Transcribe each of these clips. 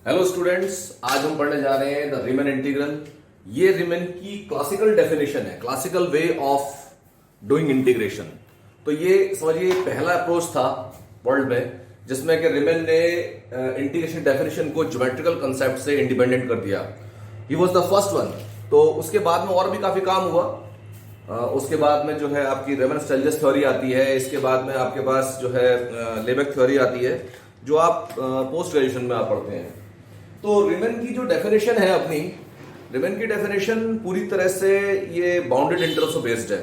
Hello students, आज हम पढ़ने जा रहे हैं द रीमन इंटीग्रल। ये रीमन की क्लासिकल डेफिनेशन है, classical way of doing integration. तो ये समझिए पहला अप्रोच था वर्ल्ड में जिसमें कि रीमन ने इंटीग्रेशन डेफिनेशन को ज्योमेट्रिकल कंसेप्ट से इंडिपेंडेंट कर दिया। He was the first one. तो उसके बाद में और भी काफी काम हुआ। उसके बाद में जो है आपकी रीमन स्टेल्जस थ्योरी आती है। इसके बाद में आपके पास जो है लेबेक थ्योरी आती है, जो आप पोस्ट ग्रेजुएशन में आप पढ़ते हैं। तो रीमन की जो डेफिनेशन है अपनी, रीमन की डेफिनेशन पूरी तरह से ये बाउंडेड इंटरवल पे बेस्ड है।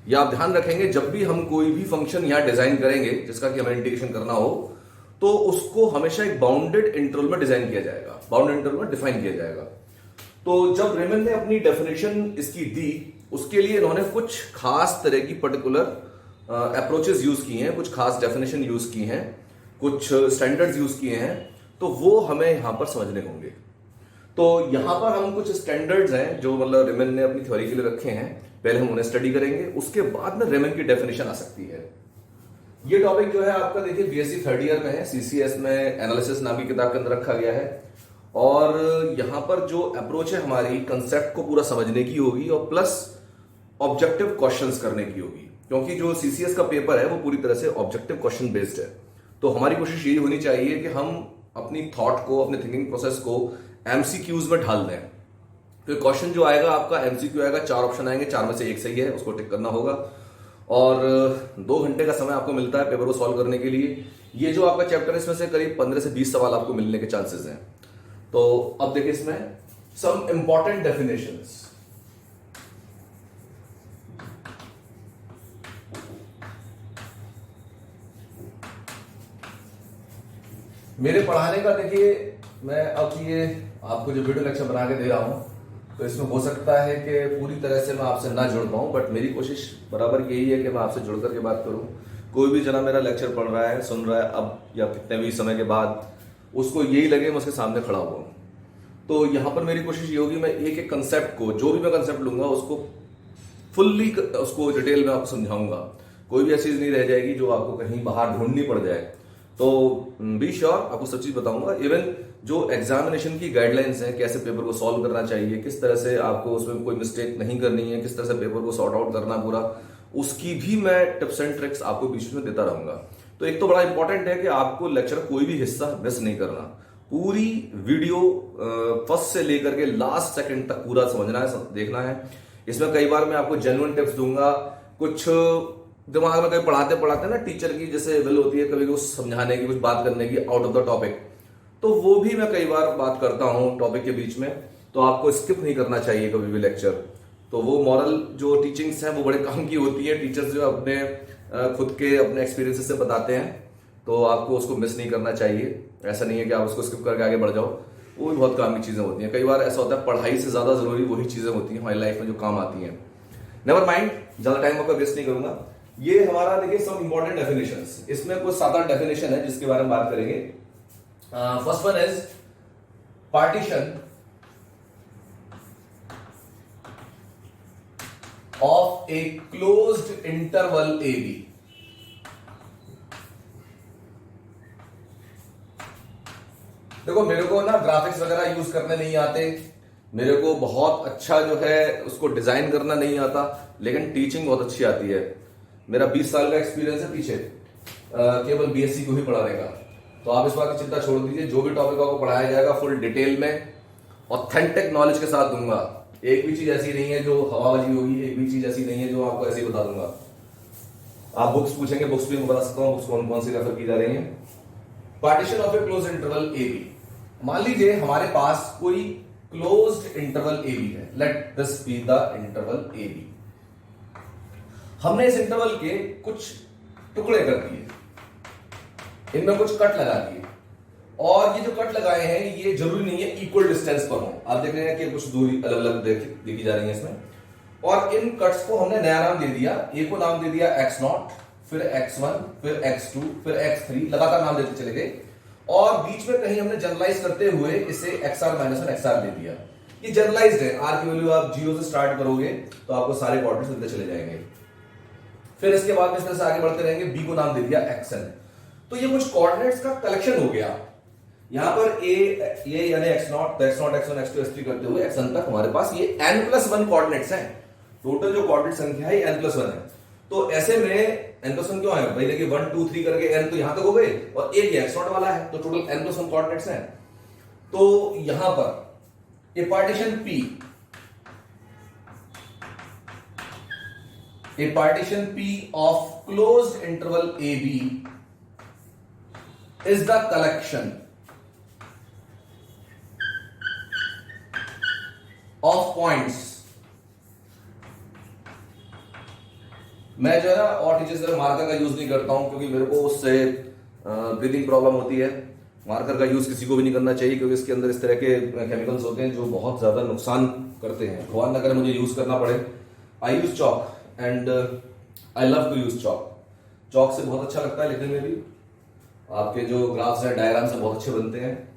ये आप ध्यान रखेंगे, जब भी हम कोई भी फंक्शन यहाँ डिजाइन करेंगे जिसका कि हमें इंटीग्रेशन करना हो, तो उसको हमेशा एक बाउंडेड इंटरवल में डिजाइन किया जाएगा, बाउंडेड इंटरवल में डिफाइन किया जाएगा। तो जब रीमन ने अपनी डेफिनेशन इसकी दी, उसके लिए इन्होंने कुछ खास तरह की पर्टिकुलर अप्रोचेस यूज की हैं, कुछ खास डेफिनेशन यूज की हैं, कुछ स्टैंडर्ड्स यूज किए हैं। तो वो हमें यहां पर समझने होंगे। तो यहां पर हम कुछ स्टैंडर्ड्स हैं जो मतलब रीमन ने अपनी थ्योरी के लिए रखे हैं, पहले हम उन्हें स्टडी करेंगे, उसके बाद में रीमन की डेफिनेशन आ सकती है। ये टॉपिक जो है आपका देखिए बीएससी थर्ड ईयर में है, सीसीएस में एनालिसिस नाम की किताब के अंदर रखा गया है। और यहां पर जो अप्रोच है हमारी, कंसेप्ट को पूरा समझने की होगी और प्लस ऑब्जेक्टिव क्वेश्चंस करने की होगी, क्योंकि जो सीसीएस का पेपर है वो पूरी तरह से ऑब्जेक्टिव क्वेश्चन बेस्ड है। तो हमारी कोशिश यही होनी चाहिए कि हम अपनी थॉट को, अपने थिंकिंग प्रोसेस को एमसीक्यूज में ढाल दें। तो क्वेश्चन जो आएगा आपका एमसीक्यू आएगा, 4 ऑप्शन आएंगे, 4 में से एक सही है, उसको टिक करना होगा। और 2 घंटे का समय आपको मिलता है पेपर को सॉल्व करने के लिए। ये जो आपका चैप्टर है इसमें से करीब 15 से 20 सवाल आपको मिलने के चांसेस हैं। तो अब देखिए इसमें सम इंपॉर्टेंट डेफिनेशंस। मेरे पढ़ाने का देखिए, मैं अब ये आपको जो वीडियो लेक्चर बना के दे रहा हूं, तो इसमें हो सकता है कि पूरी तरह से मैं आपसे ना जुड़ पाऊं, बट मेरी कोशिश बराबर यही है कि मैं आपसे जुड़ करके बात करूं। कोई भी जना मेरा लेक्चर पढ़ रहा है, सुन रहा है अब या कितने भी समय के बाद, उसको यही लगे मैं उसके सामने खड़ा हुआ हूं। तो यहां पर मेरी कोशिश ये होगी, मैं एक एक कंसेप्ट को, जो भी मैं कंसेप्ट लूंगा उसको फुल्ली, उसको डिटेल में आपको समझाऊंगा। कोई भी ऐसी चीज नहीं रह जाएगी जो आपको कहीं बाहर ढूंढनी पड़ जाए। तो बी श्योर, आपको सब चीज बताऊंगा। इवन जो एग्जामिनेशन की गाइडलाइंस हैं, कैसे पेपर को सॉल्व करना चाहिए, किस तरह से आपको उसमें कोई मिस्टेक नहीं करनी है, किस तरह से पेपर को सॉर्ट आउट करना पूरा, उसकी भी मैं टिप्स एंड ट्रिक्स आपको बीच में देता रहूंगा। तो एक तो बड़ा इंपॉर्टेंट है कि आपको लेक्चर कोई भी हिस्सा मिस नहीं करना। पूरी वीडियो फर्स्ट से लेकर के लास्ट सेकंड तक पूरा समझना है, देखना है। इसमें कई बार मैं आपको जेन्युइन टिप्स दूंगा। कुछ दिमाग में कभी पढ़ाते पढ़ाते ना टीचर की जैसे विल होती है कभी कुछ समझाने की, कुछ बात करने की आउट ऑफ द टॉपिक, तो वो भी मैं कई बार बात करता हूं टॉपिक के बीच में। तो आपको स्किप नहीं करना चाहिए कभी भी लेक्चर। तो वो मॉरल जो टीचिंग्स हैं वो बड़े काम की होती है। टीचर्स जो अपने खुद के अपने एक्सपीरियंसेस से बताते हैं, तो आपको उसको मिस नहीं करना चाहिए। ऐसा नहीं है कि आप उसको स्किप करके आगे बढ़ जाओ, वो भी बहुत काम की चीजें होती हैं। कई बार ऐसा होता है पढ़ाई से ज्यादा जरूरी वही चीजें होती हैं हमारी लाइफ में जो काम आती हैं। नेवर माइंड, ज्यादा टाइम आपका वेस्ट नहीं करूंगा। ये हमारा देखिए सम इंपॉर्टेंट डेफिनेशंस। इसमें कुछ 7-8 डेफिनेशन है जिसके बारे में बात करेंगे। First one is partition of a closed interval A B. देखो, मेरे को ना ग्राफिक्स वगैरह यूज करने नहीं आते, मेरे को बहुत अच्छा जो है उसको डिजाइन करना नहीं आता, लेकिन टीचिंग बहुत अच्छी आती है। मेरा 20 साल का एक्सपीरियंस है पीछे केवल बीएससी को ही पढ़ाने का। तो आप इस बात की चिंता छोड़ दीजिए, जो भी टॉपिक आपको पढ़ाया जाएगा फुल डिटेल में ऑथेंटिक नॉलेज के साथ दूंगा। एक भी चीज ऐसी नहीं है जो हवाबाजी होगी, एक भी चीज ऐसी नहीं है जो आपको ऐसे ही बता दूंगा। आप बुक्स पूछेंगे, बुक्स भी मैं बता सकता हूँ बुक्स कौन कौन सी रेफर की जा रही है। Partition of a close interval A B. मान लीजिए हमारे पास कोई क्लोज्ड इंटरवल ए बी है, let this be the interval A B. हमने इस इंटरवल के कुछ टुकड़े कर दिए, इनमें कुछ कट लगा दिए, और ये जो कट लगाए हैं ये जरूरी नहीं है इक्वल डिस्टेंस पर हो। आप देख रहे हैं कि कुछ दूरी अलग अलग देखी जा रही है इसमें। और इन कट्स को हमने नया नाम दे दिया। ए को नाम दे दिया x0, फिर x1, फिर x2, फिर x3, लगातार नाम देते चले गए। और बीच में कहीं हमने जनरलाइज करते हुए इसे xr-1 xr दे दिया। ये जनरलाइज्ड है, r की वैल्यू आप 0 से स्टार्ट करोगे तो आपको सारे कोऑर्डिनेट्स मिलते चले जाएंगे। फिर इसके बाद इस तरह से आगे बढ़ते रहेंगे, b को नाम दे दिया xn। तो ये कुछ कोऑर्डिनेट्स का कलेक्शन हो गया। यहां पर ये यानी x नॉट, तो x naught, x1, x2, x3 करते हुए xn तक हमारे पास ये n+1 कोऑर्डिनेट्स हैं। टोटल जो कोऑर्डिनेट संख्या है n+1 है। तो ऐसे में n+1 क्यों है भाई? देखिए 1 2 3 करके n तो यहां तक हो गए और एक ये x नॉट वाला है, तो टोटल n+1 कोऑर्डिनेट्स हैं। तो यहां पर ये partition P of closed interval AB is the collection of points। मैं जो है ना और टीचर्स तरह मार्कर का यूज नहीं करता हूं, क्योंकि मेरे को उससे ब्रीदिंग प्रॉब्लम होती है। मार्कर का यूज किसी को भी नहीं करना चाहिए, क्योंकि इसके अंदर इस तरह के केमिकल्स होते हैं जो बहुत ज्यादा नुकसान करते हैं। भगवान ना करे मुझे यूज करना पड़े। I use chalk and I love to use chalk. Chalk से बहुत अच्छा लगता है लिखने में भी। आपके जो ग्राफ्स है, डायग्राम्स है, बहुत अच्छे बनते हैं।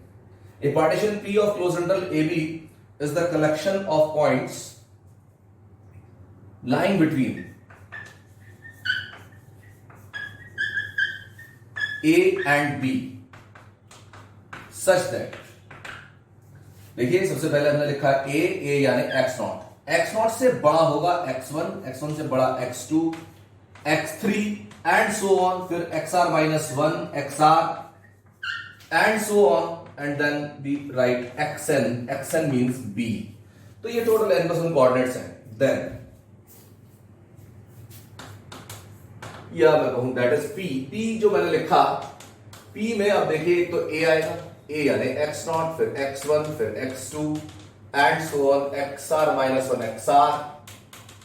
A partition P of closed interval AB is the collection of points lying between A and B such that, देखिए सबसे पहले हमने लिखा A यानी x नॉट, x नॉट से बड़ा होगा x1, x1 से बड़ा x2, x3 and so on, फिर xr-1, xr and so on, and then we write xn means b। तो ये टोटल n+1 कोऑर्डिनेट्स हैं। then या मैं कहूं दैट इज p जो मैंने लिखा p में, अब देखिए तो a आएगा, a यानी x नॉट, फिर x1, फिर x2 and so on, xr-1 xr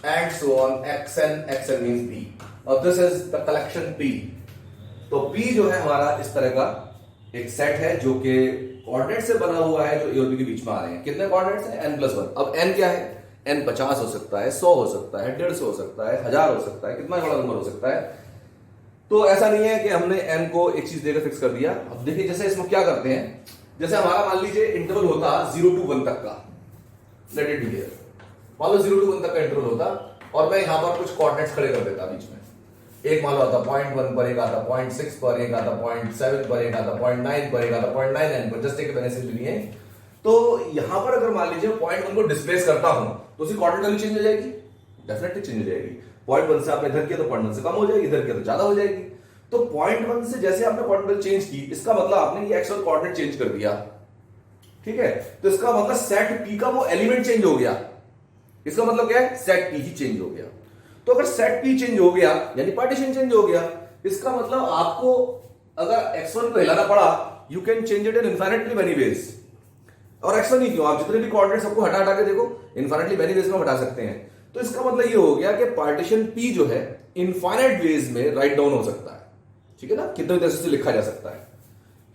and so on, xn means b और this is the collection p। तो p जो है हमारा इस तरह का एक सेट है जो कि कोऑर्डिनेट से बना हुआ है, जो ए और बी के बीच में आ रहे हैं। कितने कोऑर्डिनेट्स हैं? n+1। अब n क्या है? n 50 हो सकता है, 100 हो सकता है, 150 हो सकता है, 1000 हो सकता है, कितना बड़ा नंबर हो सकता है। तो ऐसा नहीं है कि हमने n को एक चीज देकर फिक्स कर दिया। अब देखिए जैसे इसमें क्या करते हैं, जैसे हमारा मान लीजिए इंटरवल होता 0 to 1 तक का, लेट इट बी हियर, मान लो 0 to 1 तक का इंटरवल होता और मैं यहां पर कुछ कोऑर्डिनेट्स खड़े कर देता बीच में। एक मान लो आता 0.1 पर, एक आता 0.6 पर, एक आता 0.7 पर, एक आता 0.9 पर, एक आता 0.99 पर, जस्ट एक बेनिफिट लिए। तो यहां पर अगर मान लीजिए 0.1 को डिस्प्लेस करता हूं तो उसकी कोऑर्डिनेट वैल्यू चेंज हो जाएगी, डेफिनेटली चेंज हो जाएगी। 0.1 से आपने इधर किया तो 0.1 से कम हो जाएगी, इधर किया तो ज्यादा हो जाएगी। तो 0.1 से जैसे आपने कोऑर्डिनेट चेंज की, इसका मतलब आपने ये एक्चुअल कोऑर्डिनेट चेंज कर दिया, ठीक है। तो इसका मतलब सेट P का वो एलिमेंट चेंज हो गया। इसका मतलब क्या है? सेट P ही चेंज हो गया। तो अगर सेट P चेंज हो गया यानी पार्टीशन चेंज हो गया, इसका मतलब आपको अगर x1 को हिलाना पड़ा, you can change it in infinitely many ways. और x1 ही क्यों, आप जितने भी कोऑर्डिनेट्स सबको हटा हटा के देखो, इनफाइनाइटली मेनी वेज में हटा सकते हैं। तो इसका मतलब ये हो गया कि पार्टीशन P जो है इनफाइनाइट वेज में राइट डाउन हो सकता है, ठीक है ना, कितने तरह से लिखा जा सकता है।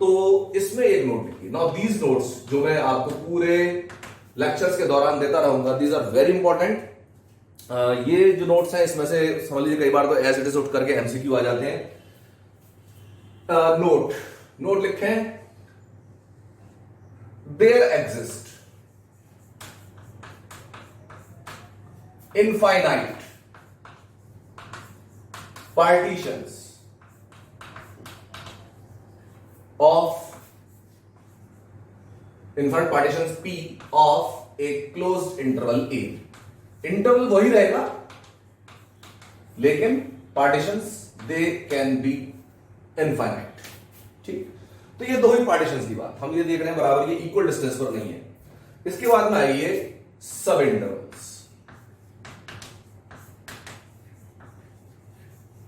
तो इसमें एक नोट लिखिए। नाउ दीज नोट्स जो मैं आपको पूरे लेक्चर्स के दौरान देता रहूंगा, दीज आर वेरी इंपॉर्टेंट। ये जो नोट्स हैं इसमें से समझ लीजिए कई बार तो एज इट इज उठ करके एमसीक्यू आ जाते हैं। नोट लिखें, there exist infinite partitions of infinite partitions P of a closed interval A। Interval वही रहेगा लेकिन partitions they can be infinite, ठीक। तो ये दो ही पार्टीशंस की बात हम ये देख रहे हैं, बराबर ये इक्वल डिस्टेंस पर नहीं है। इसके बाद में आइए सब इंटरवल्स।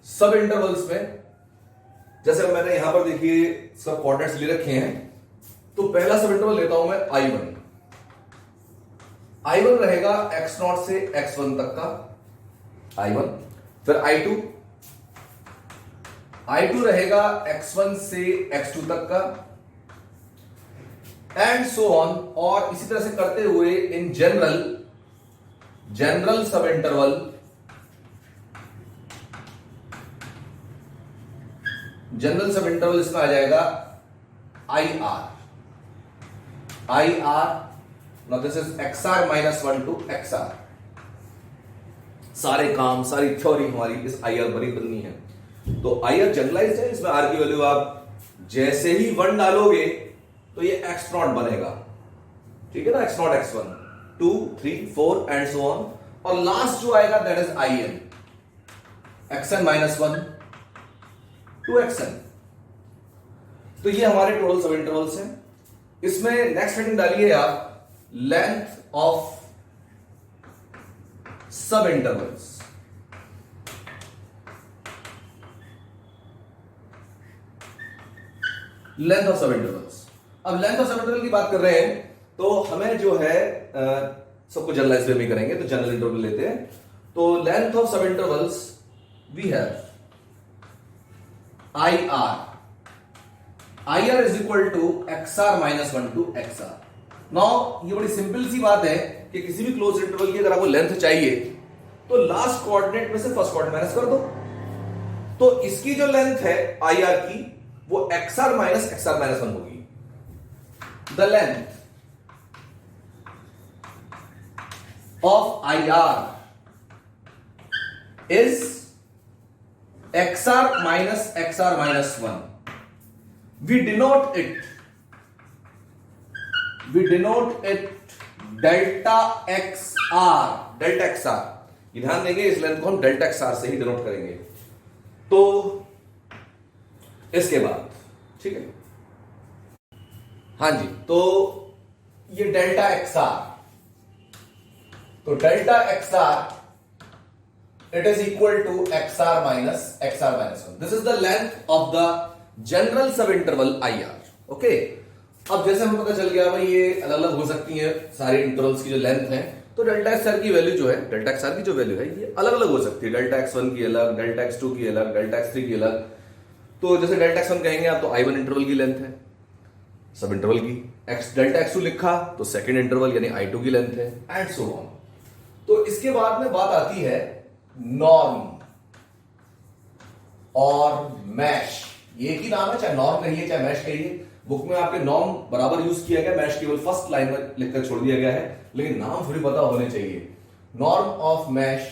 सब इंटरवल्स में जैसे मैंने यहां पर देखिए सब कोऑर्डिनेट्स ले रखे हैं, तो पहला सब इंटरवल लेता हूं मैं I1। I1 रहेगा x0 से x1 तक का I1, फिर I2 रहेगा x1 से x2 तक का एंड सो ऑन। और इसी तरह से करते हुए इन जनरल सब इंटरवल इसमें आ जाएगा IR। Now this is XR-1 to XR। सारे काम, सारी थ्योरी हमारी इस IR पर ही बननी है। तो IR जनरलाइज्ड है, इसमें R की वैल्यू आप जैसे ही 1 डालोगे तो ये x नॉट बनेगा, ठीक है ना, x naught x1 2 3 4 and so on, और लास्ट जो आएगा that is in xn minus 1 to xn। तो ये हमारे टोटल सब इंटरवल्स हैं। इसमें नेक्स्ट हेडिंग डालिए आप length of sub intervals. Length of sub intervals. अब लेंथ ऑफ सब इंटरवल की बात कर रहे हैं तो हमें जो है सबको जनरलाइज वे में करेंगे, तो जनरल इंटरवल लेते हैं। तो length of sub intervals we have IR is equal to XR minus 1 to XR। Now ये बड़ी सिंपल सी बात है कि किसी भी क्लोज इंटरवल की अगर आपको लेंथ चाहिए तो लास्ट कोऑर्डिनेट में से फर्स्ट कोऑर्डिनेट माइनस कर दो। तो इसकी जो लेंथ है IR की वो XR माइनस XR माइनस 1 होगी। The length of IR is XR minus XR minus 1। we denote it delta XR। Delta XR, ये ध्यान देंगे, इस लेंथ को हम डेल्टा XR से ही डिनोट करेंगे। तो इसके बाद ठीक है, हाँ जी, तो ये डेल्टा XR, तो delta XR it is equal to XR minus XR minus 1। this is the length of the general सब इंटरवल IR। ओके, अब जैसे हमें पता चल गया भाई ये अलग अलग हो सकती है सारे इंटरवल्स की जो लेंथ है, तो डेल्टा XR की वैल्यू जो है, डेल्टा XR की जो वैल्यू है ये अलग अलग हो सकती है। डेल्टा X1 की अलग, डेल्टा X2 की अलग, डेल्टा X3 की अलग। तो जैसे डेल्टा X1 कहेंगे आप तो I1 इंटरवल की लेंथ है सब इंटरवल की, डेल्टा X2 लिखा तो सेकेंड इंटरवल यानी I2 की लेंथ है, एंड सो ऑन। तो इसके बाद में बात आती है नॉर्म और मैश। ये एक ही नाम है, चाहे नॉर्म कहिए चाहे मैश कहिए। बुक में आपके नॉर्म बराबर यूज किया गया, मैश केवल फर्स्ट लाइन में लिखकर छोड़ दिया गया है, लेकिन नाम थोड़ी पता होने चाहिए। Norm of mesh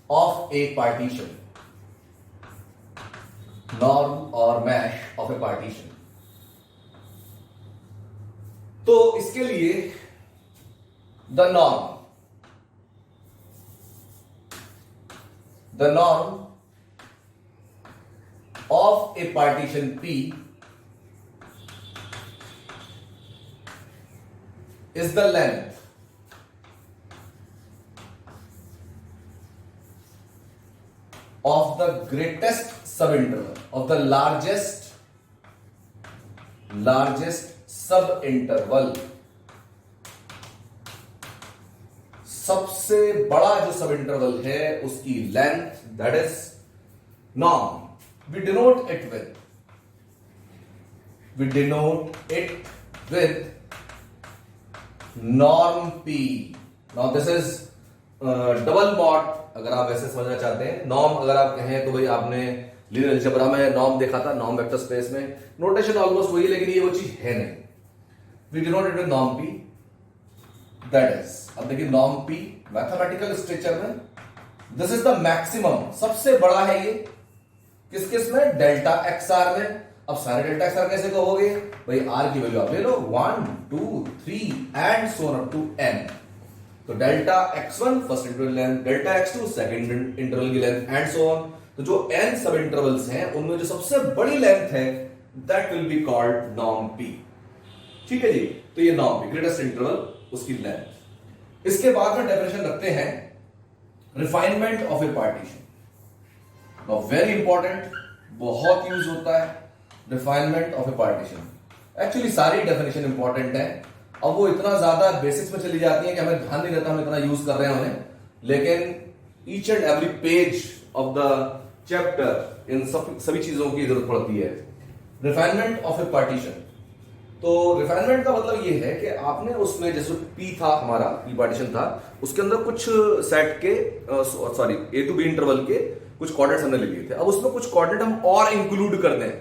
of a partition, norm और मैश ऑफ ए पार्टीशन। तो इसके लिए the norm of a partition P is the length of the greatest subinterval, of the largest subinterval। सबसे बड़ा जो सब इंटरवल है उसकी length, that is norm. We denote it with norm P। Now this is double mod, अगर आप वैसे समझना चाहते हैं। नॉर्म अगर आप कहें तो भाई आपने लीनियर अलजेब्रा में नॉर्म देखा था, नॉर्म वेक्टर स्पेस में नोटेशन ऑलमोस्ट वही, लेकिन ये वो चीज है नहीं। We denote it with norm P, that is, अब देखिए नॉर्म P मैथमेटिकल स्ट्रक्चर में दिस इज द मैक्सिमम, सबसे बड़ा है ये किस में, डेल्टा XR में। अब सारे डेल्टा XR कैसे कहोगे भाई, R की वैल्यू आप ले लो 1 2 3 and so on up to n। तो delta X1 first interval length, delta X2 second interval की लेंथ, एंड सो ऑन। तो जो n सब इंटरवल्स हैं उनमें जो सबसे बड़ी लेंथ है that will be called norm P। ठीक है जी, तो ये नॉर्म P ग्रेटेस्ट इंटरवल, उसकी लेंथ। इसके बाद में डेफिनेशन रखते हैं refinement of a partition. Very important, बहुत यूज होता है refinement of a partition. Actually सारी डेफिनेशन इंपॉर्टेंट है, अब वो इतना ज्यादा बेसिक्स में चली जाती है कि हमें ध्यान नहीं रहता हम इतना यूज कर रहे हैं उन्हें, लेकिन each and every page of the chapter in सभी चीजों की जरूरत पड़ती है। रिफाइनमेंट ऑफ ए पार्टीशन, तो रिफाइनमेंट का मतलब ये है कि आपने उसमें जैसे P था हमारा, P पार्टीशन था, उसके अंदर कुछ सेट के sorry A to B interval के कुछ कोऑर्डिनेट्स हमने ले लिए थे। अब उसमें कुछ कोऑर्डिनेट हम और इंक्लूड कर दें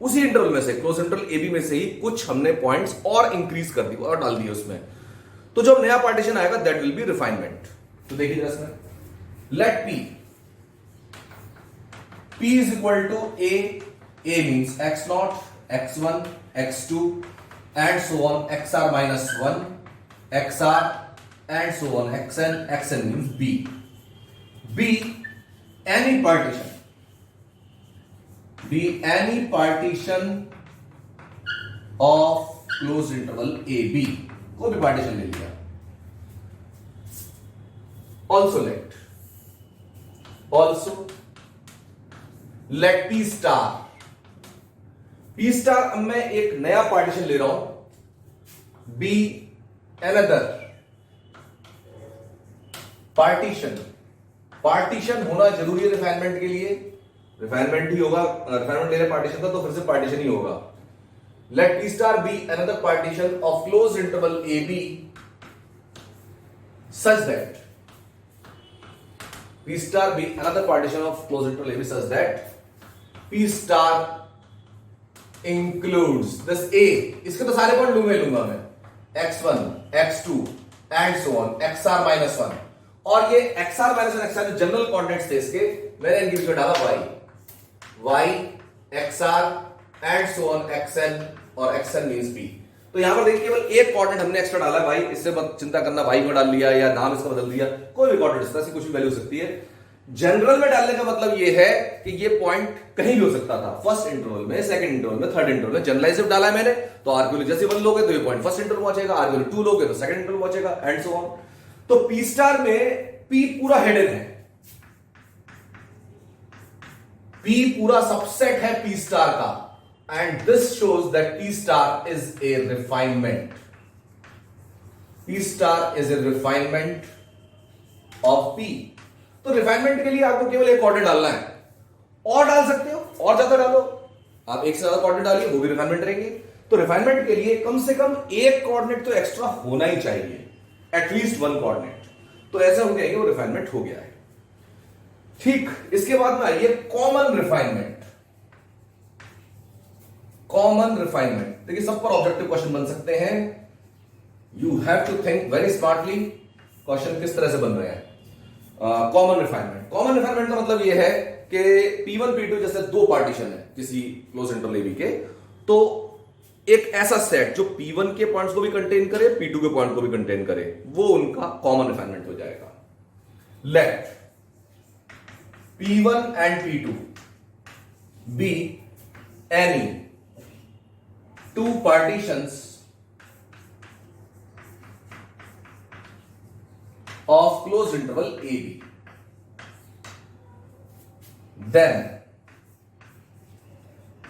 उसी इंटरवल में से, क्लोज इंटरवल AB में से ही कुछ हमने पॉइंट्स और इंक्रीज कर दी और डाल दिए उसमें। तो जब नया पार्टीशन आएगा दैट विल बी रिफाइनमेंट। तो देखिए जरा इसमें, let P is equal to A means X0, X1, X2 and so on xr minus 1 xr and so on xn means b any partition of closed interval a b, कोई भी partition ले लिया. also let p star अब मैं एक नया partition ले रहा हूं, b another पार्टीशन होना जरूरी है रिफाइनमेंट के लिए. रिफाइनमेंट ही होगा, रिफाइनमेंट ले रहे पार्टीशन का तो फिर से पार्टीशन ही होगा. Let p star be another partition of closed interval ab such that p star be another partition of closed interval ab such that p star includes this a, इसके तो सारे पॉइंट लूंगा मैं, x1 x2 and so on xr minus 1, और ये xr minus 1 xr जो general coordinates थे इसके, मैंने इनके बीच में डाला y xr and so on xn और xn means b. तो यहां पर देखिए केवल एक कोऑर्डिनेट हमने एक्स्ट्रा डाला है y, इससे मत चिंता करना y को डाल लिया या नाम इसका बदल दिया, कोई भी कोऑर्डिनेट इसका कुछ भी वैल्यू हो सकती है. जनरल में डालने का मतलब ये है कि ये पॉइंट कहीं भी हो सकता था, फर्स्ट इंटरवल में, सेकंड इंटरवल में, थर्ड इंटरवल में. जनरलाइज डाला है मैंने तो आर्ग्यूली जैसे 1 लोगे तो ये पॉइंट फर्स्ट इंटरवल पहुंचेगा, आर्ग्यूली 2 लोगे तो सेकंड इंटरवल पहुंचेगा एंड सो ऑन. तो p स्टार में p पूरा हेडेड है, p पूरा सबसेट है p स्टार का, and this shows that p star is a refinement. p star is a refinement of p. तो रिफाइनमेंट के लिए आपको केवल एक कोऑर्डिनेट डालना है, और डाल सकते हो और ज्यादा डालो, आप एक से ज्यादा कोऑर्डिनेट डालिए वो भी रिफाइनमेंट रहेंगे. तो रिफाइनमेंट के लिए कम से कम एक कोऑर्डिनेट तो एक्स्ट्रा होना ही चाहिए, एटलीस्ट 1 कोऑर्डिनेट. तो ऐसा हो गया, वो रिफाइनमेंट हो गया है. ठीक, इसके बाद में आइए कॉमन रिफाइनमेंट. देखिए सब पर ऑब्जेक्टिव क्वेश्चन बन सकते हैं. You have to think very smartly. Question किस तरह से बन रहे हैं. कॉमन रिफाइनमेंट का मतलब यह है कि P1 P2 जैसे 2 पार्टीशन है किसी क्लोज इंटरवल AB के, तो एक ऐसा सेट जो P1 के पॉइंट्स को भी कंटेन करे, P2 के पॉइंट को भी कंटेन करे, वो उनका कॉमन रिफाइनमेंट हो जाएगा. Let P1 and P2 be any 2 partitions of closed interval AB. Then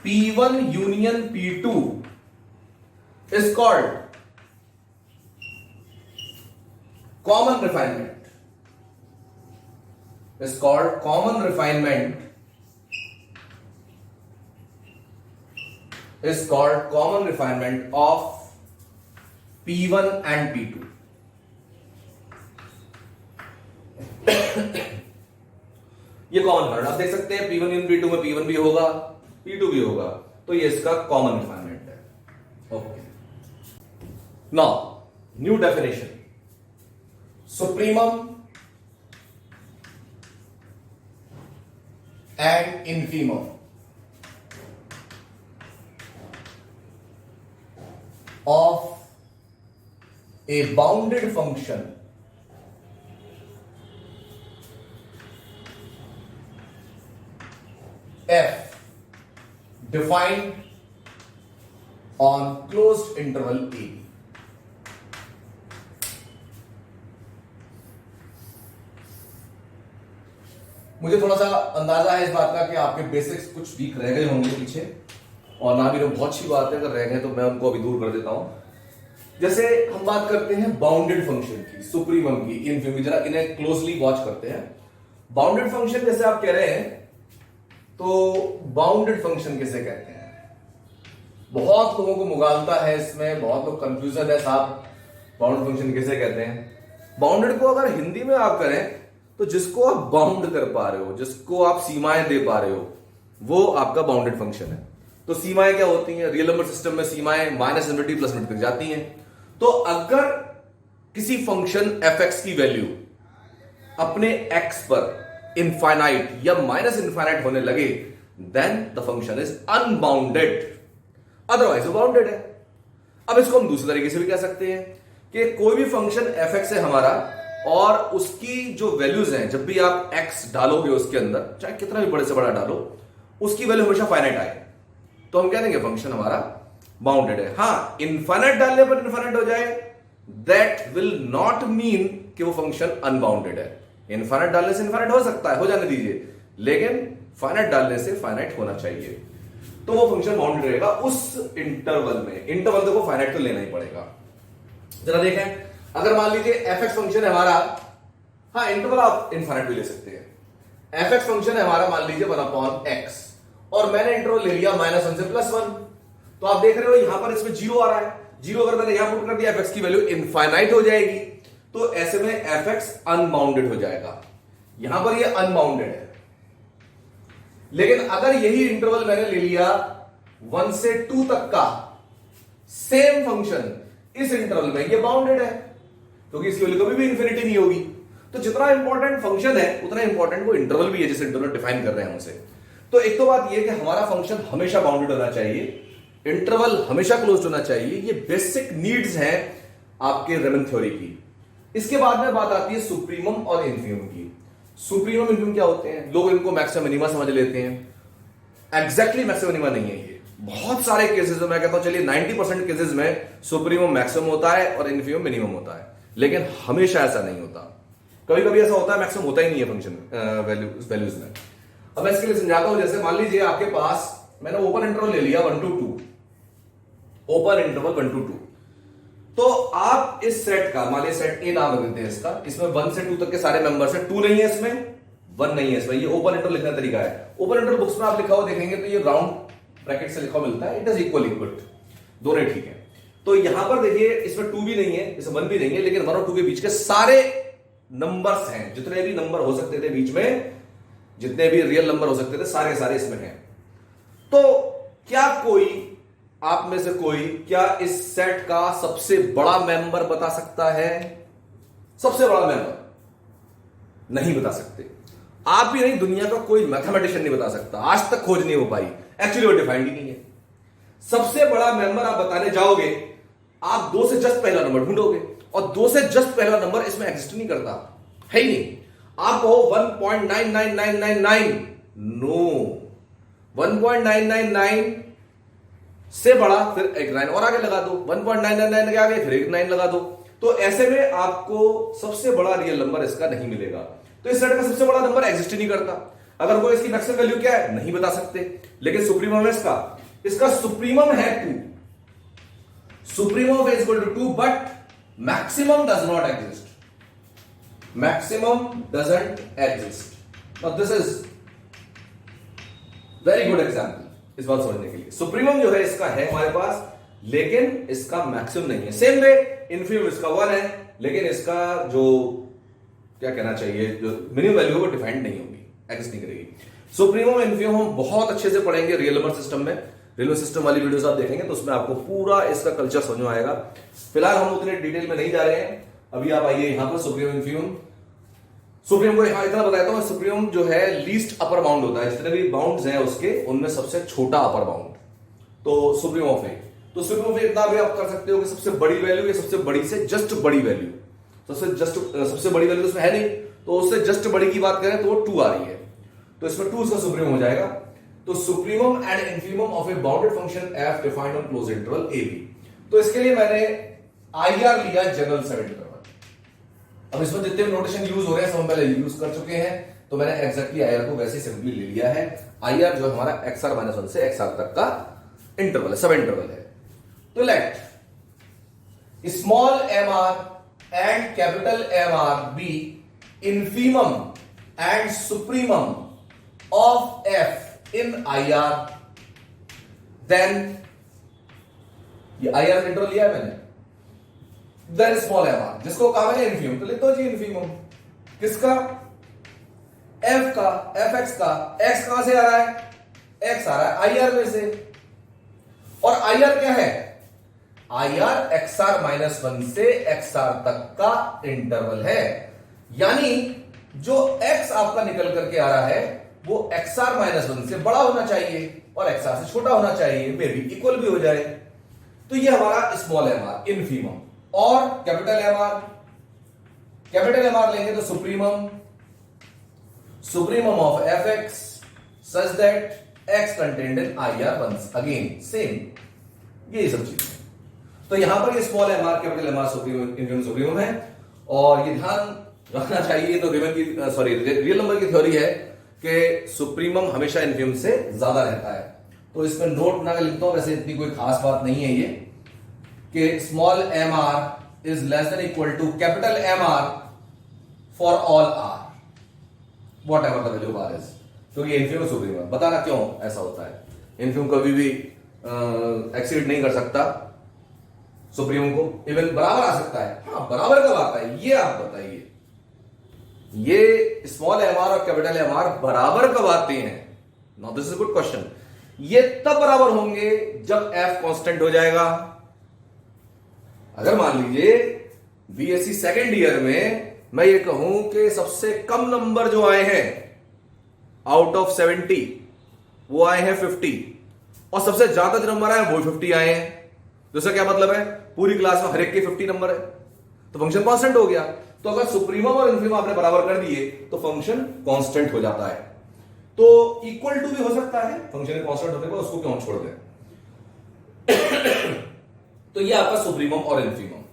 P1 union P2 is called common refinement. Common refinement of P1 and P2. ये कॉमन रिफाइनमेंट आप देख सकते हैं. P1 इन P2 में P1 भी होगा, P2 भी होगा, तो ये इसका कॉमन रिफाइनमेंट है. Okay, now new definition. Supremum and infimum of a bounded function f defined on closed interval a. मुझे थोड़ा सा अंदाजा है इस बात का कि आपके बेसिक्स कुछ वीक रह गए होंगे पीछे, और ना भी तो बहुत अच्छी बात है अगर रह गए तो मैं उनको अभी दूर कर देता हूं. जैसे हम बात करते हैं बाउंडेड फंक्शन की, सुप्रीमम की, इनफीमम, जरा इन्हें क्लोजली वॉच करते हैं. बाउंडेड फंक्शन जैसे आप कह रहे हैं, तो बाउंडेड फंक्शन किसे कहते हैं. बहुत लोगों को मुगालता है इसमें, बहुत लोग कंफ्यूजन है साहब बाउंडेड फंक्शन किसे कहते हैं. बाउंडेड को अगर हिंदी में आप करें तो जिसको आप बाउंड कर पा रहे हो, जिसको आप सीमाएं दे पा रहे हो, वो आपका बाउंडेड फंक्शन है. तो सीमाएं क्या होती हैं. रियल नंबर सिस्टम में सीमाएं माइनस इनफिनिटी प्लस इनफिनिटी तक जाती हैं. तो अगर किसी फंक्शन f(x) की वैल्यू अपने x पर इनफाइनाइट या माइनस इनफाइनाइट होने लगे, then the function is unbounded, otherwise वो बाउंडेड है. अब इसको हम दूसरे तरीके से भी कह सकते हैं कि कोई भी फंक्शन एफ एक्स है हमारा और उसकी जो वैल्यूज हैं, जब भी आप एक्स डालोगे उसके अंदर, चाहे कितना भी बड़े से बड़ा डालो, उसकी वैल्यू हमेशा फाइनाइट आए, तो हम कह देंगे फंक्शन हमारा बाउंडेड है। हां, इनफाइनाइट डालने पर इनफाइनाइट हो जाए, दैट विल नॉट मीन कि वो फंक्शन अनबाउंडेड है। इनफाइनाइट डालने से इनफाइनाइट हो सकता है, हो जाने दीजिए, लेकिन फाइनाइट डालने से फाइनाइट होना चाहिए, तो वो फंक्शन बाउंडेड रहेगा उस इंटरवल में। इंटरवल देखो फाइनाइट तो लेना ही पड़ेगा। जरा देखें, अगर मान लीजिए एफ एक्स फंक्शन है हमारा, हाँ इंटरवल आप इनफाइनाइट भी ले सकते हैं। एफ एक्स फंक्शन है हमारा, मान लीजिए 1/x, और मैंने इंटरवल ले लिया -1 से +1, तो आप देख रहे हो यहां पर इसमें 0 आ रहा है। 0 अगर मैंने यहां पुट कर दिया, एफ एक्स की वैल्यू इनफाइनाइट हो जाएगी, तो ऐसे में एफ एक्स अनबाउंडेड हो जाएगा। यहां पर ये अनबाउंडेड है, लेकिन अगर यही इंटरवल मैंने ले लिया 1 से 2 तक का सेम फंक्शन, इस इंटरवल में ये बाउंडेड है, क्योंकि इसकी वैल्यू कभी भी इंफिनिटी नहीं होगी। तो जितना इंपॉर्टेंट फंक्शन है उतना इंपॉर्टेंट वो इंटरवल भी है, जिस इंटरवल डिफाइन कर रहे हैं हमसे। तो एक तो बात ये कि हमारा फंक्शन हमेशा बाउंडेड होना चाहिए, इंटरवल हमेशा क्लोज होना चाहिए। ये बेसिक नीड्स हैं आपके रेमन थ्योरी की। इसके बाद में बात आती है सुप्रीमम और इन्फीमम की। सुप्रीमम इन्फीमम क्या होते हैं? लोग इनको मैक्सिमम मिनिमा समझ लेते हैं। एग्जैक्टली मैक्सिमम मिनिमा नहीं है ये। बहुत सारे केसेस में, मैं कहता हूं चलिए 90% केसेस में सुप्रीमम मैक्सिमम होता है और इन्फीमम मिनिमम होता है, लेकिन हमेशा ऐसा नहीं होता। कभी कभी ऐसा होता है मैक्सिमम होता ही नहीं है फंक्शन वैल्यूज में। अब मैं इसके लिए समझाता हूं। जैसे मान लीजिए आपके पास मैंने ओपन इंटरवल ले लिया 1 to 2, ओपन इंटरवल 1 to 2, तो आप इस सेट का, मान लीजिए सेट ए नाम देते हैं इसका, इसमें 1 से 2 तक के सारे मेंबर्स हैं। 2 नहीं है इसमें, 1 नहीं है इसमें। ये ओपन इंटरवल लिखने का तरीका है। ओपन इंटरवल बुक्स में आप लिखा हुआ देखेंगे तो ये राउंड ब्रैकेट से लिखा मिलता है, इट इज इक्वल, दोनों ठीक है। तो यहां पर देखिए इसमें 2 भी नहीं है, इसमें 1 भी नहीं है, लेकिन 1 और 2 के बीच के सारे नंबर्स हैं। जितने भी नंबर हो सकते थे बीच में, जितने भी रियल नंबर हो सकते थे, सारे सारे इसमें हैं। तो क्या कोई, आप में से कोई, क्या इस सेट का सबसे बड़ा मेंबर बता सकता है? सबसे बड़ा मेंबर नहीं बता सकते। आप भी नहीं, दुनिया का कोई मैथमेटिशियन नहीं बता सकता, आज तक खोज नहीं हो पाई। एक्चुअली वो डिफाइंड ही नहीं है। सबसे बड़ा मेंबर आप बताने जाओगे, आप 2 से जस्ट पहला नंबर ढूंढोगे, और 2 से जस्ट पहला नंबर इसमें एग्जिस्ट नहीं करता, है ही नहीं। आप कहो 1.99999, नो, 1.999 से बड़ा फिर एक 9 और आगे लगा दो, 1.999 के आगे फिर एक 9 लगा दो। तो ऐसे में आपको सबसे बड़ा रियल नंबर इसका नहीं मिलेगा। तो इस सेट का सबसे बड़ा नंबर एग्जिस्ट ही नहीं करता। अगर कोई इसकी मैक्सिमम वैल्यू क्या है नहीं बता सकते, लेकिन सुप्रीमम है इसका सुप्रीमम है 2, supremum is equal to 2, but maximum does not exist, maximum doesn't exist. Now this is very good example इस बात समझने के लिए। सुप्रीमम जो है इसका है हमारे पास, लेकिन इसका मैक्सिमम नहीं है। सेम वे इन्फीमम इसका 1 है, लेकिन इसका जो क्या कहना चाहिए, जो मिनिमम वैल्यू वो डिफाइंड नहीं होगी, एग्जिस्ट नहीं करेगी। सुप्रीमम इन्फीमम हम बहुत अच्छे से पढ़ेंगे रियल नंबर सिस्टम में। रियल नंबर सिस्टम वाली वीडियोस आप देखेंगे तो उसमें आपको पूरा इसका कल्चर समझ में आएगा। फिलहाल हम उतने डिटेल में नहीं जा रहे हैं। अभी आप आइए यहां पर सुप्रीमम इन्फीमम। सुप्रीमम को यहां इतना बताता हूं, सुप्रीमम जो है लीस्ट अपर बाउंड होता है। जितने भी बाउंड्स हैं उसके, उनमें सबसे छोटा अपर बाउंड, तो सुप्रीमम ऑफ ए। तो सुप्रीमम ऑफ ए इतना भी आप कर सकते हो कि सबसे बड़ी वैल्यू या सबसे बड़ी से जस्ट बड़ी वैल्यू, सबसे बड़ी वैल्यू उसमें है नहीं, तो उससे जस्ट बड़ी की बात करें तो वो 2 आ रही है, तो इसमें 2 उसका सुप्रीमम हो जाएगा। तो supremum and infimum of a bounded function F defined on close interval A B. तो इसके लिए मैंने आईआर लिया, जनरल सब इंटरवल। अब इसमें जितने भी नोटेशन यूज हो रहे हैं सब हम पहले यूज कर चुके हैं, तो मैंने एग्जैक्टली आईआर को वैसे सिंपली ले लिया है। आईआर जो हमारा XR -1 से XR तक का इंटरवल है, सब इंटरवल है। तो let small mr and capital MR be infimum and supremum of f in IR, then ये IR इंटरवल लिया है मैंने, then small mr जिसको कहा मैंने infimum, तो लिख दो जी infimum किसका, f का, fx का। x कहां से आ रहा है, x आ रहा है IR में से, और IR क्या है, IR XR -1 से XR तक का इंटरवल है। यानी जो x आपका निकल करके आ रहा है वो XR -1 से बड़ा होना चाहिए और XR से छोटा होना चाहिए, मे बी इक्वल भी हो जाए। तो ये हमारा स्मॉल एम आर इनफीमम, और कैपिटल एम आर लेंगे तो supremum of F X such that X contained in I R once, again same ये सब चीजें। तो यहां पर ये small M R capital M R infimum supremum है, और ये ध्यान रखना चाहिए। तो रियल नंबर की थ्योरी है कि सुप्रीमम हमेशा इनफीमम से ज्यादा रहता है। तो इसमें नोट बना के लिखता हूं, वैसे इतनी कोई खास बात नहीं है ये, कि small M R is less than equal to capital M R for all R whatever the value of R is. क्योंकि इनफीमम सुप्रीमम, बताना क्यों ऐसा होता है। इनफीमम कभी भी एक्सीड नहीं कर सकता सुप्रीमम को, इवन बराबर आ सकता है। हाँ, बराबर कब आता है ये आप बताइए। ये स्मॉल एम आर और कैपिटल एम आर बराबर कब आते हैं? Now this is good question. ये तब बराबर होंगे जब एफ कांस्टेंट हो जाएगा। अगर मान लीजिए बीएससी सेकेंड ईयर में मैं ये कहूं कि सबसे कम नंबर जो आए हैं आउट ऑफ 70 वो आए हैं 50, और सबसे ज्यादा जो नंबर आए वो 50 आए हैं, तो इसका क्या मतलब है? पूरी क्लास में हर एक के 50 नंबर है, तो फंक्शन कांस्टेंट हो गया। तो अगर सुप्रीमम और इनफीमम आपने बराबर कर दिए तो फंक्शन कांस्टेंट हो जाता है। तो इक्वल टू भी हो सकता है, फंक्शन कांस्टेंट होने पर उसको क्यों छोड़ दें। तो ये आपका सुप्रीमम और इनफीमम।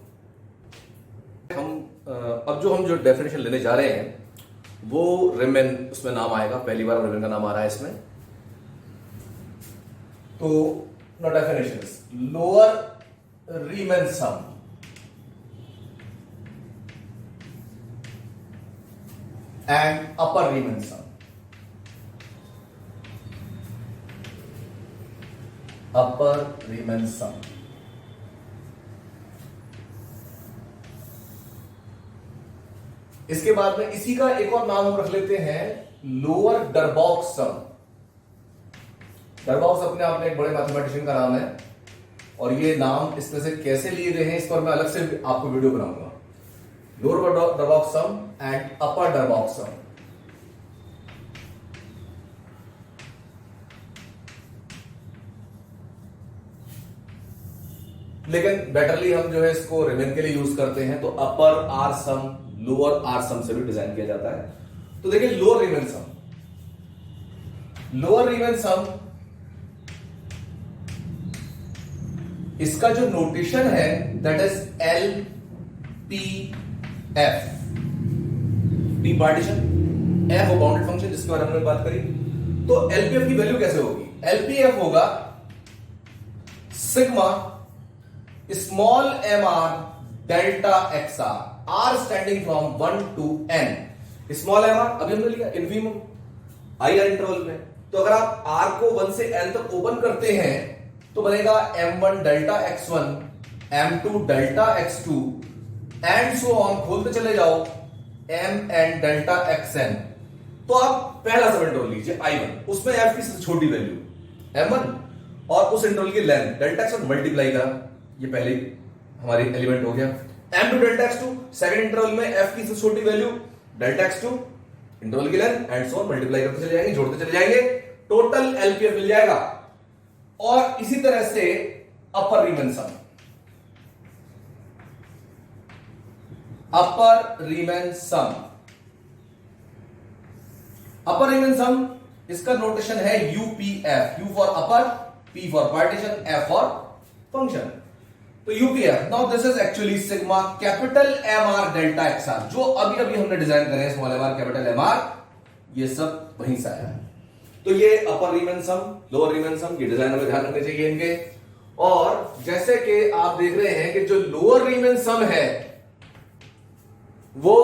अब जो डेफिनेशन लेने जा रहे हैं वो रिमेन, उसमें नाम आएगा, पहली बार रिमेन का नाम आ रहा है इसमें। तो no definition, lower Riemann sum and upper Riemann sum. Upper Riemann sum. इसके बाद में इसी का एक और नाम हम रख लेते हैं, लोअर डरबॉक्स सम। डरबॉक्स अपने आप में एक बड़े मैथमेटिशियन का नाम है, और ये नाम इस तरह से कैसे लिए गए हैं इस पर मैं अलग से आपको वीडियो बनाऊंगा। लोअर डरबॉक्स सम एंड अपर डरबॉक्स सम। लेकिन बेटरली हम जो है इसको रिमेन के लिए यूज करते हैं, तो upper R sum lower R sum से भी डिजाइन किया जाता है। तो देखिए लोअर रीमन सम, इसका जो नोटेशन है that is L P F. P partition, F वो बाउंडेड फंक्शन जिसके बारे में हमने बात करी। तो एलपीएफ की वैल्यू कैसे होगी? एलपीएफ होगा sigma small M R delta X R, R standing from 1 to n। Small M R अभी हमने लिखा इनफीमम आई आर इंटरवल में, तो अगर आप आर को 1 से n तक ओपन करते हैं तो बनेगा m1 delta x1, m2 delta x2 and so on, खोलते चले जाओ mn डेल्टा xn। तो आप पहला सब इंटरवल लीजिए I1, उसमें f की सबसे छोटी वैल्यू m1 और उस इंटरवल की लेंथ डेल्टा x1 मल्टीप्लाई का, ये पहले हमारी एलिमेंट हो गया। m2 delta x2 second interval में f की सबसे छोटी वैल्यू डेल्टा x2 इंटरवल की length and so on, multiply करते चले जाएंगे, जोड़ते चले जाएंगे, टोटल एलपीएफ मिल जाएगा। और इसी तरह से अपर रीमन सम, अपर रीमन सम इसका नोटेशन है UPF, U for upper, P for partition, F for function. तो UPF, now this is actually sigma capital M R delta X R, जो अभी अभी हमने डिजाइन करे हैं, small M R capital M R, ये सब वहीं से आया है। तो ये अपर रीमन सम, लोअर रीमन सम, ये डिजाइन हमें ध्यान रखने चाहिए इनके। और जैसे कि आप देख रहे हैं कि जो लोअर रीमन सम है वो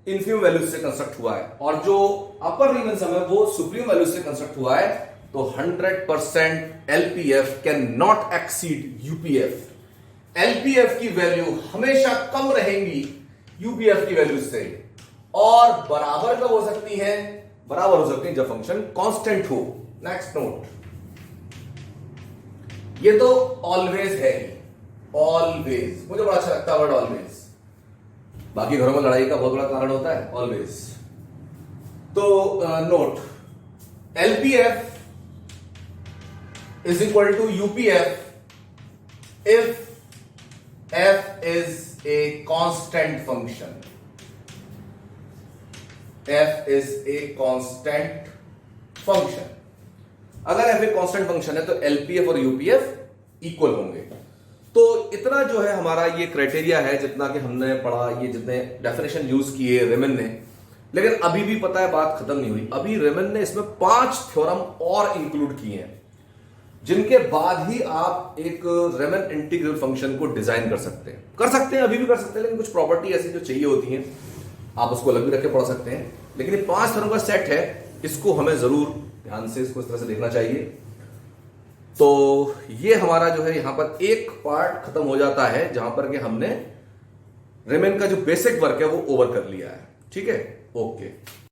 इनफीमम वैल्यू से कंस्ट्रक्ट हुआ है, और जो अपर रीमन सम है वो सुप्रीम वैल्यू से कंस्ट्रक्ट हुआ है। तो 100% LPF can not exceed UPF. LPF की वैल्यू हमेशा कम रहेंगी यूपीएफ की वैल्यू से, और बराबर कब हो सकती है? बराबर हो सकती है जब फंक्शन कांस्टेंट हो। नेक्स्ट नोट, ये तो ऑलवेज है, ऑलवेज मुझे बड़ा अच्छा लगता है वर्ड ऑलवेज, बाकी घरों में लड़ाई का बहुत बड़ा कारण होता है ऑलवेज। तो note, LPF is equal to UPF if F is a constant function, F is a constant function, अगर एफ ए कांस्टेंट फंक्शन है तो एलपीएफ और यूपीएफ इक्वल होंगे। तो इतना जो है हमारा ये क्राइटेरिया है, जितना कि हमने पढ़ा, ये जितने डेफिनेशन यूज किए रिमन ने, लेकिन अभी भी पता है बात खत्म नहीं हुई। अभी रिमन ने इसमें 5 थ्योरम और इंक्लूड किए हैं, जिनके बाद ही आप एक रिमन इंटीग्रल फंक्शन को डिजाइन कर सकते हैं, अभी भी कर सकते हैं, लेकिन कुछ प्रॉपर्टी ऐसी जो चाहिए होती हैं आप उसको अलग भी रख के पढ़ सकते हैं। लेकिन ये 5 थ्योरम का सेट है, इसको हमें जरूर ध्यान से इसको इस तरह से देखना चाहिए। तो ये हमारा जो है यहां पर एक पार्ट खत्म हो जाता है, जहां पर कि हमने रिमन का जो बेसिक वर्क है वो ओवर कर लिया है। ठीक है, ओके।